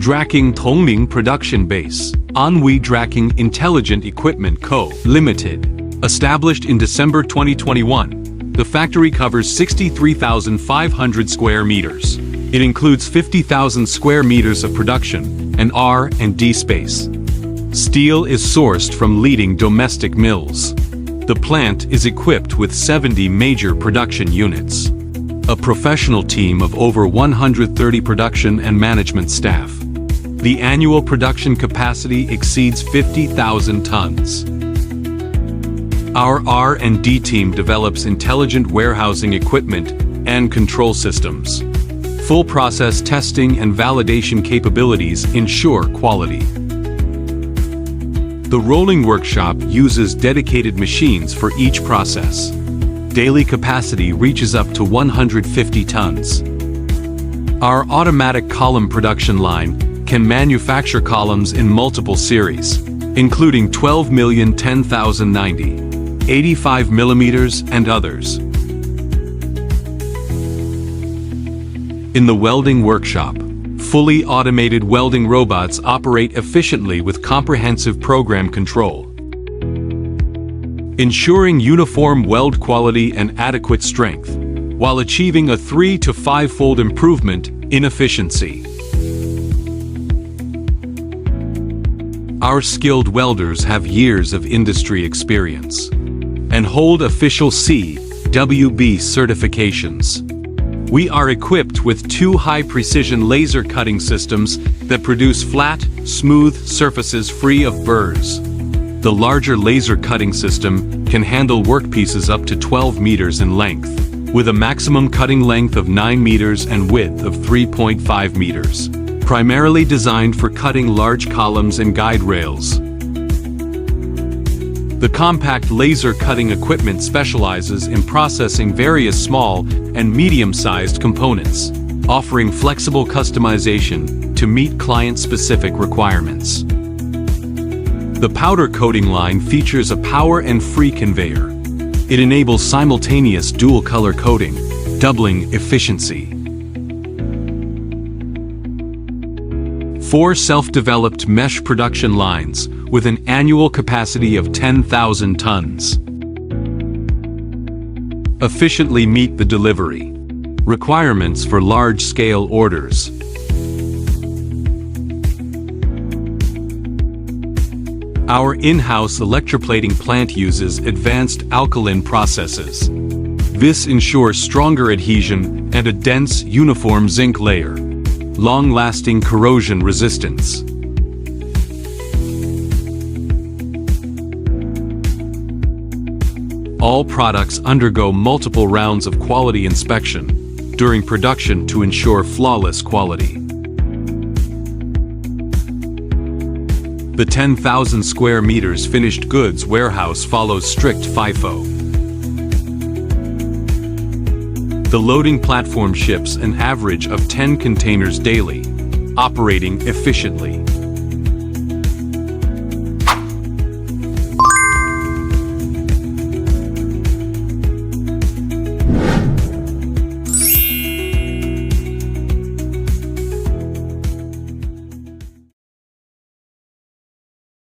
Jracking Tongling Production Base. Jracking Intelligent Equipment Co. Limited. Established in December 2021, the factory covers 63,500 square meters. It includes 50,000 square meters of production and R&D space. Steel is sourced from leading domestic mills. The plant is equipped with 70 major production units. A professional team of over 130 production and management staff. The annual production capacity exceeds 50,000 tons. Our R&D team develops intelligent warehousing equipment and control systems. Full process testing and validation capabilities ensure quality. The rolling workshop uses dedicated machines for each process. Daily capacity reaches up to 150 tons. Our automatic column production line can manufacture columns in multiple series, including 12 million 10,090, 85 millimeters, and others. In the welding workshop, fully automated welding robots operate efficiently with comprehensive program control, ensuring uniform weld quality and adequate strength, while achieving a 3- to 5-fold improvement in efficiency. Our skilled welders have years of industry experience and hold official CWB certifications. We are equipped with 2 high-precision laser cutting systems that produce flat, smooth surfaces free of burrs. The larger laser cutting system can handle workpieces up to 12 meters in length, with a maximum cutting length of 9 meters and width of 3.5 meters. Primarily designed for cutting large columns and guide rails. The compact laser cutting equipment specializes in processing various small and medium-sized components, offering flexible customization to meet client-specific requirements. The powder coating line features a power and free conveyor. It enables simultaneous dual-color coating, doubling efficiency. 4 self-developed mesh production lines with an annual capacity of 10,000 tons. Efficiently meet the delivery requirements for large-scale orders. Our in-house electroplating plant uses advanced alkaline processes. This ensures stronger adhesion and a dense, uniform zinc layer. Long-lasting corrosion resistance. All products undergo multiple rounds of quality inspection during production to ensure flawless quality. The 10,000 square meters finished goods warehouse follows strict FIFO. The loading platform ships an average of 10 containers daily, operating efficiently.